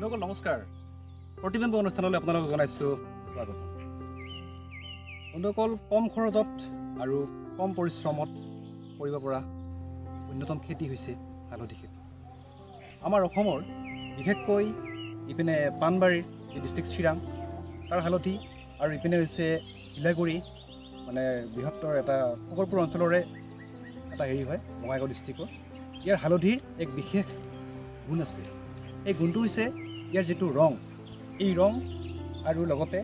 বন্ধুসকল নমস্কাৰ প্ৰতিবিম্ব অনুষ্ঠানলৈ আপোনালোকক জনাইছোঁ স্বাগতম বন্ধুসকল কম খৰচত আৰু কম পৰিশ্ৰমত কৰিব পৰা অন্যতম খেতি হৈছে হালধি খেতি আমাৰ অসমৰ বিশেষকৈ ইপিনে পাণবাৰীৰ ডিষ্ট্ৰিক্ট চিৰাং তাৰ হালধি আৰু ইপিনে হৈছে শিলাগুৰি মানে বৃহত্তৰ এটা প্ৰকল্পৰ অঞ্চলৰে এটা হেৰি হয় বঙাইগাঁও ডিষ্ট্ৰিক্টৰ ইয়াৰ হালধিৰ এক বিশেষ গুণ আছে এই গুণটো হৈছে ইয়াৰ যিটো ৰং এই ৰং আৰু লগতে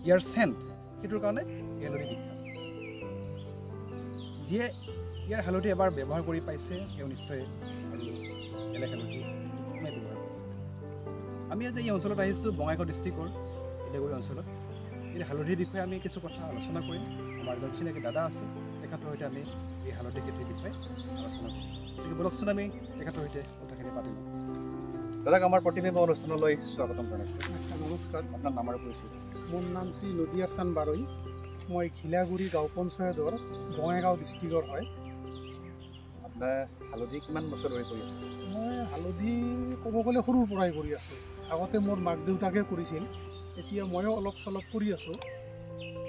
ইয়াৰ চেণ্ট সেইটোৰ কাৰণে এই হালধি বিখ্যাত যিয়ে ইয়াৰ হালধি এবাৰ ব্যৱহাৰ কৰি পাইছে তেওঁ নিশ্চয় আৰু বেলেগ হালধি ব্যৱহাৰ কৰিছে আমি আজি এই অঞ্চলত আহিছোঁ বঙাইগাঁও ডিষ্ট্ৰিক্টৰ শিলাগুৰি অঞ্চলত এই হালধিৰ বিষয়ে আমি কিছু কথা আলোচনা কৰিম আমাৰ এজন চিনাকি দাদা আছে তেখেতৰ সৈতে আমি এই হালধি খেতিৰ বিষয়ে আলোচনা কৰিম গতিকে বলকচোন আমি তেখেতৰ সৈতে কথাখিনি পাতিম দাদাক আমাৰ প্ৰতিবিম্ব অনুষ্ঠানলৈ স্বাগতম জনাইছোঁ নমস্কাৰ আপোনাৰ নাম আৰু পৰিচয় মোৰ নাম শ্ৰী নদিয়াৰ চান বাৰৈ মই শিলাগুৰি গাঁও পঞ্চায়তৰ বঙাইগাঁও ডিষ্ট্ৰিক্টৰ হয় আপোনাৰ হালধি কিমান বছৰ ধৰি কৰি আছে মই হালধি ক'ব গ'লে সৰুৰ পৰাই কৰি আছোঁ আগতে মোৰ মাক দেউতাকে কৰিছিল এতিয়া ময়ো অলপ চলপ কৰি আছোঁ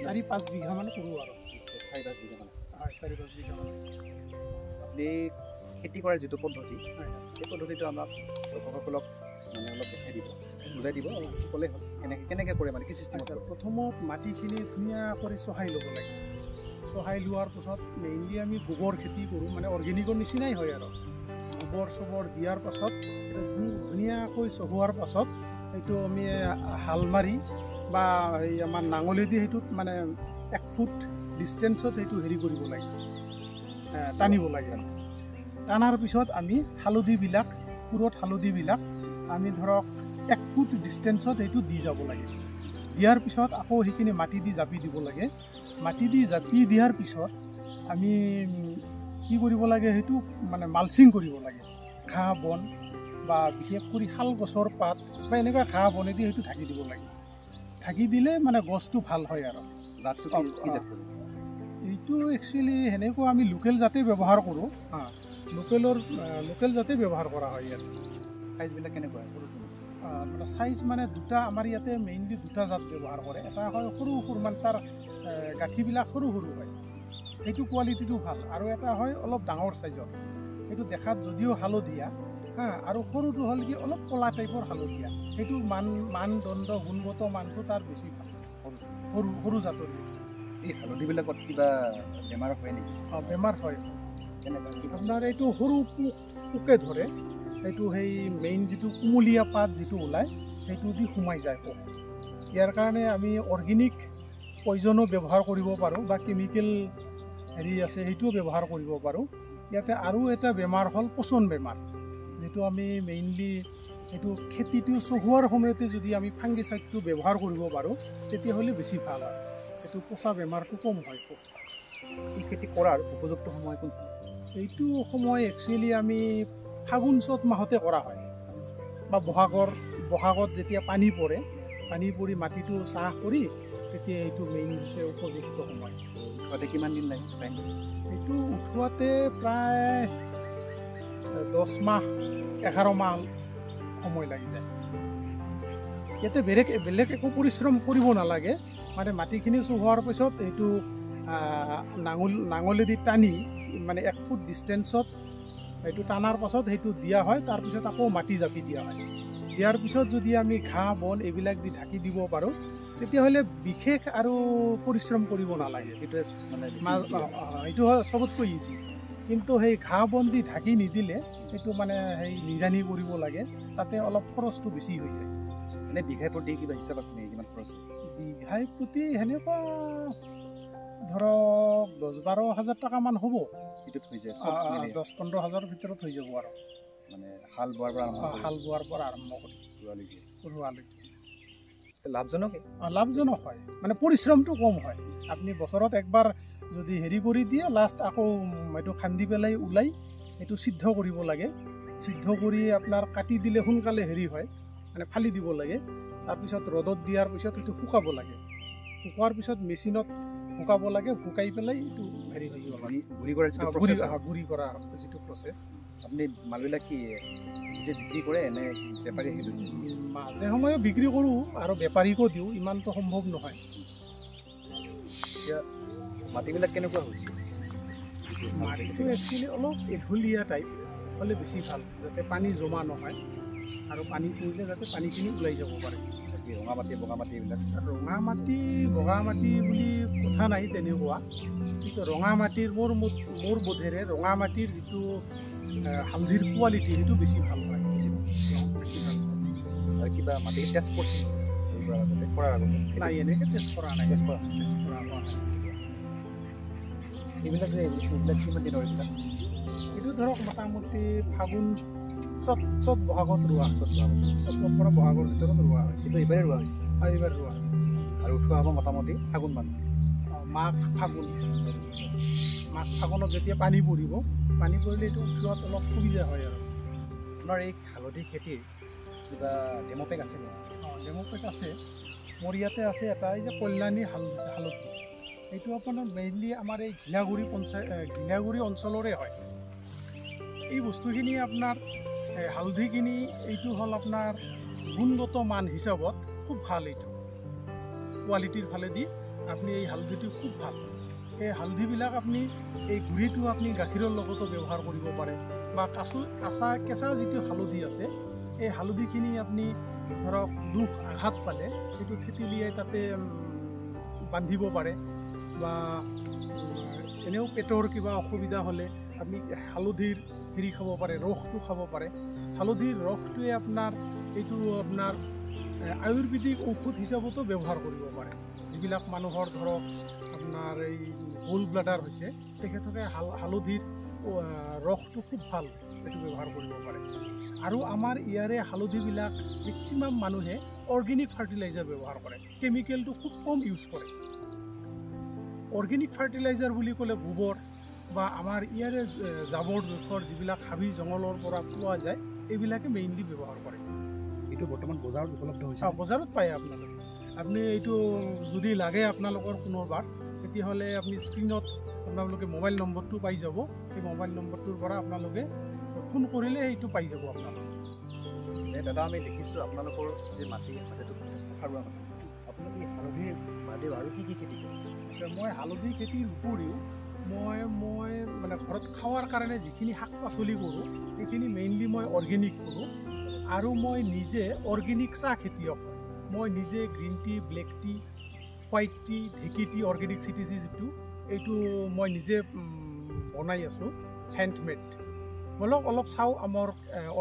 4-5 বিঘামান কৰোঁ আৰু 4-5 বিঘামান আছে হয় 4-5 বিঘামান আছে আপুনি খেতি কৰাৰ যিটো পদ্ধতি সেই পদ্ধতিটো আমাক দৰ্শকসকলক মানে অলপ দেখাই দিব বুজাই দিব অলপ ক'লেই হ'ল কেনেকৈ কৰে মানে কি চিষ্টেম আছে প্ৰথমত মাটিখিনি ধুনীয়া কৰি চহাই ল'ব লাগে চহাই লোৱাৰ পাছত মেইনলি আমি গোবৰ খেতি কৰোঁ মানে অৰ্গেনিকৰ নিচিনাই হয় আৰু গোবৰ চোবৰ দিয়াৰ পাছত ধুনীয়াকৈ চহোৱাৰ পাছত এইটো আমি হাল মাৰি বা এই আমাৰ নাঙলেদি সেইটোত মানে 1 ফুট ডিষ্টেঞ্চত সেইটো হেৰি কৰিব লাগে টানিব লাগে টানাৰ পিছত আমি হালধিবিলাক পুৰত হালধিবিলাক আমি ধৰক 1 ফুট ডিষ্টেঞ্চত সেইটো দি যাব লাগে দিয়াৰ পিছত আকৌ সেইখিনি মাটি দি জাপি দিব লাগে মাটি দি জাপি দিয়াৰ পিছত আমি কি কৰিব লাগে সেইটো মানে মালচিং কৰিব লাগে ঘাঁহ বন বা বিশেষ কৰি শাল গছৰ পাত বা এনেকুৱা ঘাঁহ বনেদি সেইটো ঢাকি দিব লাগে ঢাকি দিলে মানে গছটো ভাল হয় আৰু জাতটো এইটো একচুৱেলি সেনেকুৱা আমি লোকেল জাতে ব্যৱহাৰ কৰোঁ লোকেল জাতে ব্যৱহাৰ কৰা হয় ইয়াত চাইজবিলাক কেনেকুৱা মানে চাইজ মানে দুটা আমাৰ ইয়াতে মেইনলি দুটা জাত ব্যৱহাৰ কৰে এটা হয় সৰু সৰু মানে তাৰ গাঁঠিবিলাক সৰু সৰু হয় সেইটো কোৱালিটিটো ভাল আৰু এটা হয় অলপ ডাঙৰ চাইজৰ সেইটো দেখাত যদিও হালধীয়া আৰু সৰুটো হ'ল কি অলপ ক'লা টাইপৰ হালধীয়া সেইটো মানদণ্ড গুণগত মানটো তাৰ বেছি ভাল সৰু জাতৰ এই হালধিবিলাকত কিবা বেমাৰ হয় নেকি বেমাৰ হয় আপোনাৰ এইটো সৰু পোকে ধৰে এইটো সেই মেইন যিটো কুমলীয়া পাত যিটো ওলায় সেইটো দি সোমাই যায় পোক ইয়াৰ কাৰণে আমি অৰ্গেনিক পয়জনো ব্যৱহাৰ কৰিব পাৰোঁ বা কেমিকেল হেৰি আছে সেইটোও ব্যৱহাৰ কৰিব পাৰোঁ ইয়াতে আৰু এটা বেমাৰ হ'ল পচন বেমাৰ যিটো আমি মেইনলি এইটো খেতিটো চহোৱাৰ সময়তে যদি আমি ফাংগিচাইডটো ব্যৱহাৰ কৰিব পাৰোঁ তেতিয়াহ'লে বেছি ভাল হয় এইটো পচা বেমাৰটো কম হয় এই খেতি কৰাৰ উপযুক্ত সময় কোন এইটো সময় একচুৱেলি আমি ফাগুন চ'ত মাহতে কৰা হয় বা বহাগত যেতিয়া পানী পৰি মাটিটো চাহ কৰি তেতিয়া এইটো মেইন হৈছে উপযুক্ত সময় উঠোৱাতে কিমান দিন লাগে এইটো উঠোৱাতে প্ৰায় 10 মাহ 11 মাহ সময় লাগি যায় ইয়াতে বেলেগ একো পৰিশ্ৰম কৰিব নালাগে মানে মাটিখিনি চহোৱাৰ পিছত এইটো নাঙলেদি টানি মানে 1 ফুট ডিষ্টেঞ্চত এইটো টানাৰ পাছত সেইটো দিয়া হয় তাৰপিছত আকৌ মাটি জাপি দিয়া হয় দিয়াৰ পিছত যদি আমি ঘাঁহ বন এইবিলাক দি ঢাকি দিব পাৰোঁ তেতিয়াহ'লে বিশেষ আৰু পৰিশ্ৰম কৰিব নালাগে এইটো হয় চবতকৈ ইজি কিন্তু সেই ঘাঁহ বন দি ঢাকি নিদিলে সেইটো মানে সেই নিৰানি কৰিব লাগে তাতে অলপ খৰচটো বেছি হৈ যায় এনে বিঘাই প্ৰতি কিবা হিচাপ আছে নেকি কিমান খৰচ বিঘাই প্ৰতি সেনেকুৱা ধৰক 10-12 হাজাৰ টকামান হ'ব 10-15 হাজাৰৰ ভিতৰত হৈ যাব আৰু মানে হাল বোৱাৰ পৰা আৰম্ভ কৰি ৰোৱালৈকে লাভজনক হয় মানে পৰিশ্ৰমটো কম হয় আপুনি বছৰত একবাৰ যদি হেৰি কৰি দিয়ে লাষ্ট আকৌ এইটো খান্দি পেলাই ওলাই এইটো সিদ্ধ কৰিব লাগে সিদ্ধ কৰি আপোনাৰ কাটি দিলে সোনকালে হেৰি হয় মানে ফালি দিব লাগে তাৰপিছত ৰ'দত দিয়াৰ পিছত সেইটো শুকাব লাগে শুকোৱাৰ পিছত মেচিনত শুকাব লাগে শুকাই পেলাই এইটো হেৰি হৈ গ'ল গুড়ি কৰাৰ যিটো প্ৰচেছ গুড়ি কৰা যিটো প্ৰচেছ। আপুনি মালবিলাক কি নিজে বিক্ৰী কৰে নে বেপাৰী আহি লৈ যায়? মাজে সময়ে বিক্ৰী কৰোঁ আৰু বেপাৰীকো দিওঁ, ইমানটো সম্ভৱ নহয়। এতিয়া মাটিবিলাক কেনেকুৱা হৈছে? মাটিটো একচুৱেলি অলপ এঢলীয়া টাইপ হ'লে বেছি ভাল, যাতে পানী জমা নহয় আৰু পানী পৰিলে যাতে পানীখিনি ওলাই যাব পাৰে। ৰঙা মাটি বগা মাটি এইবিলাক? ৰঙা মাটি বগা মাটি বুলি কথা নাই তেনেকুৱা, কিন্তু ৰঙা মাটিৰ মোৰ বোধেৰে ৰঙা মাটিৰ যিটো হালধিৰ কোৱালিটি সেইটো বেছি ভাল হয়, বেছি ভাল হয়। আৰু কিবা মাটি টেষ্ট কৰিছে কৰাৰ আগতে? নাই, এনেকৈ টেষ্ট কৰা নাই। টেষ্ট কৰা হোৱা নাই। এইবিলাক যে এইবিলাক কিমান দিনৰ এইবিলাক? এইটো ধৰক মোটামুটি ফাগুন চ'ত বহাগত ৰোৱা, চ'তৰ পৰা বহাগৰ ভিতৰত ৰোৱা হয়। কিন্তু এইবাৰে ৰোৱা হৈছে? এইবাৰ ৰোৱা হৈছে। আৰু উঠোৱা হ'ব মোটামুটি ফাগুন মাহ? মাঘ ফাগুনত যেতিয়া পানী পৰিব, পানী পৰিলে এইটো উঠোৱাত অলপ সুবিধা হয় আৰু। আপোনাৰ এই হালধি খেতিৰ কিবা ডেম'পেক আছে নেকি? ডেম'পেক আছে, মোৰ ইয়াতে আছে এটা, এই যে কল্যাণী হালধি। এইটো আপোনাৰ মেইনলি আমাৰ এই ঘিলাগুৰি অঞ্চলৰে হয়। এই বস্তুখিনি আপোনাৰ হালধিখিনি এইটো হ'ল আপোনাৰ গুণগত মান হিচাপত খুব ভাল। এইটো কোৱালিটিৰ ফালেদি আপুনি এই হালধিটো খুব ভাল। এই হালধিবিলাক আপুনি এই গুড়িটো আপুনি গাখীৰৰ লগতো ব্যৱহাৰ কৰিব পাৰে, বা কেঁচা যিটো হালধি আছে এই হালধিখিনি আপুনি ধৰক দুখ আঘাত পালে সেইটো থেতেলিয়াই তাতে বান্ধিব পাৰে, বা এনেও পেটৰ কিবা অসুবিধা হ'লে আপুনি হালধিৰ হেৰি খাব পাৰে, ৰসটো খাব পাৰে। হালধিৰ ৰসটোৱে এইটো আপোনাৰ আয়ুৰ্বেদিক ঔষধ হিচাপতো ব্যৱহাৰ কৰিব পাৰে। যিবিলাক মানুহৰ ধৰক আপোনাৰ এই গ'ল্ড ব্লাডাৰ হৈছে, তেখেতকে হালধিৰ ৰসটো খুব ভাল, এইটো ব্যৱহাৰ কৰিব পাৰে। আৰু আমাৰ ইয়াৰে হালধিবিলাক মেক্সিমাম মানুহে অৰ্গেনিক ফাৰ্টিলাইজাৰ ব্যৱহাৰ কৰে, কেমিকেলটো খুব কম ইউজ কৰে। অৰ্গেনিক ফাৰ্টিলাইজাৰ বুলি ক'লে গোবৰ বা আমাৰ ইয়াৰে জাবৰ জোঁথৰ যিবিলাক হাবি জংঘলৰ পৰা পোৱা যায়, এইবিলাকে মেইনলি ব্যৱহাৰ কৰে। এইটো বৰ্তমান বজাৰত উপলব্ধ হৈছে? বজাৰত পায় আপোনালোকে। আপুনি এইটো যদি লাগে আপোনালোকৰ পুনৰবাৰ, তেতিয়াহ'লে আপুনি স্ক্ৰীণত আপোনালোকে মোবাইল নম্বৰটো পাই যাব। সেই মোবাইল নম্বৰটোৰ পৰা আপোনালোকে ফোন কৰিলে সেইটো পাই যাব আপোনালোকে। দাদা, আমি দেখিছোঁ আপোনালোকৰ যে মাটিটো সাৰুৱা মাটি, আপোনালোকে এই হালধিৰ বাদেও আৰু কি কি খেতি কৰে? মই হালধি খেতিৰ উপৰিও মই মানে ঘৰত খোৱাৰ কাৰণে যিখিনি শাক পাচলি কৰোঁ, সেইখিনি মেইনলি মই অৰ্গেনিক কৰোঁ। আৰু মই নিজে অৰ্গেনিক চাহ খেতিয়ক। মই নিজে green tea, black tea, white T, ঢেঁকী টি, অৰ্গেনিক CTC যিটো, এইটো মই নিজে বনাই আছোঁ, হেণ্ডমেড। বলক অলপ চাওঁ আমাৰ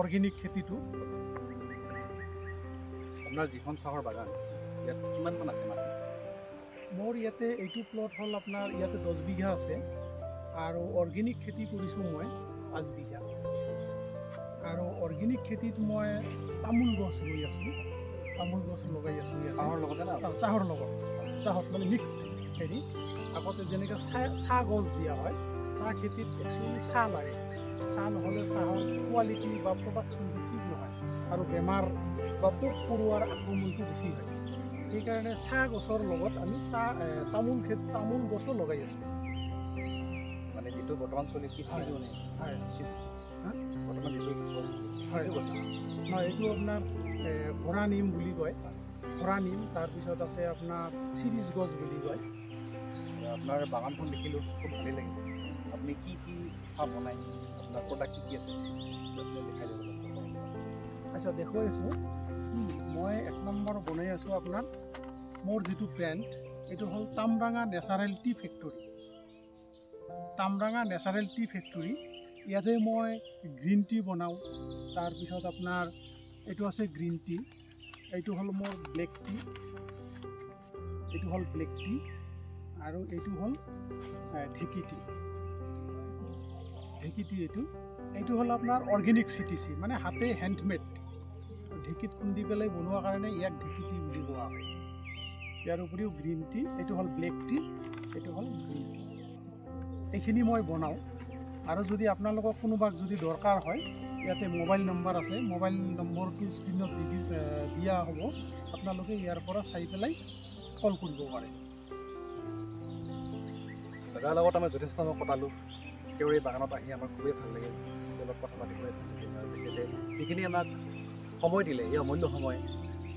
অৰ্গেনিক খেতিটো। আপোনাৰ যিখন চাহৰ বাগান, ইয়াত কিমানমান আছে মাটি? মোৰ ইয়াতে এইটো প্লট হ'ল আপোনাৰ ইয়াতে 10 বিঘা আছে, আৰু অৰ্গেনিক খেতি কৰিছোঁ মই 5 বিঘা। আৰু অৰ্গেনিক খেতিত মই তামোল গছ ৰুই আছোঁ, তামোল গছ লগাই আছোঁ ইয়াত। চাহৰ লগতে না? চাহৰ লগত, চাহত মানে মিক্সড হেৰি। আগতে যেনেকৈ চাহ গছ দিয়া হয়, চাহ খেতিত একচুৱেলি চাহ লাগে। চাহ নহ'লে চাহৰ কোৱালিটি বা প্ৰডাকশ্যনটো ঠিক নহয়, আৰু বেমাৰ বা পোক পৰুৱাৰ আক্ৰমণটো বেছি হয়। সেইকাৰণে চাহ গছৰ লগত আমি তামোল গছো লগাই আছোঁ। মানে যিটো বৰ্তমান চলি কি বৰ্তমান যিটো হয় নহয়, এইটো আপোনাৰ ঘোঁৰা নিম বুলি কয়, ঘোঁৰা নিম। তাৰপিছত আছে আপোনাৰ চিৰিজ গছ বুলি কয়। আপোনাৰ বাগানখন দেখিলোঁ, খুব ভালেই লাগিল। আপুনি কি কি চাহ বনায়, আপোনাৰ প্ৰডাক্ট কি আছে দেখাই দিব? আচ্ছা, দেখুৱাই আছোঁ। মই 1 নম্বৰ বনাই আছোঁ আপোনাৰ মোৰ যিটো ব্ৰেণ্ড, এইটো হ'ল Tamranga natural tea factory. Tamranga natural tea factory, ইয়াতে মই গ্ৰীণ টি বনাওঁ। তাৰপিছত আপোনাৰ এইটো আছে গ্ৰীণ টি, এইটো হ'ল মোৰ ব্লেক টি, এইটো হ'ল ব্লেক টি, আৰু এইটো হ'ল ঢেঁকী টি। এইটো হ'ল আপোনাৰ অৰ্গেনিক CTC, মানে হাতে হেণ্ডমেড, ঢেঁকীত খুন্দি পেলাই বনোৱা কাৰণে ইয়াক ঢেঁকী টি বুলি কোৱা হয়। ইয়াৰ উপৰিও গ্ৰীণ টি, এইটো হ'ল ব্লেক টি, এইটো হ'ল গ্ৰীণ টি। এইখিনি মই বনাওঁ। আৰু যদি আপোনালোকক কোনোবাক যদি দৰকাৰ হয়, ইয়াতে মোবাইল নম্বৰ আছে, মোবাইল নম্বৰটো স্ক্ৰীণত দিয়া হ'ব। আপোনালোকে ইয়াৰ পৰা চাই পেলাই কল কৰিব পাৰে। দাদাৰ লগত আমি যথেষ্ট সময় কটালোঁ। তেওঁৰ এই বাগানত আহি আমাৰ খুবেই ভাল লাগিল, তেওঁৰ লগত কথা পাতি খুবেই ভাল লাগিল। আৰু তেখেতে যিখিনি আমাক সময় দিলে, এই অমূল্য সময়,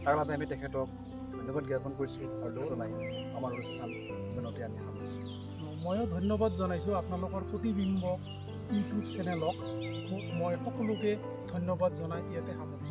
তাৰ বাবে আমি তেখেতক ধন্যবাদ জ্ঞাপন কৰিছোঁ আৰু জনাই আমাৰ অনুষ্ঠান ইমানতে আমি সামৰিছোঁ। ময়ো ধন্যবাদ জনাইছোঁ আপোনালোকৰ প্ৰতিবিম্ব ইউটিউব চেনেলক। মই সকলোকে ধন্যবাদ জনাই ইয়াতে সামৰিছোঁ।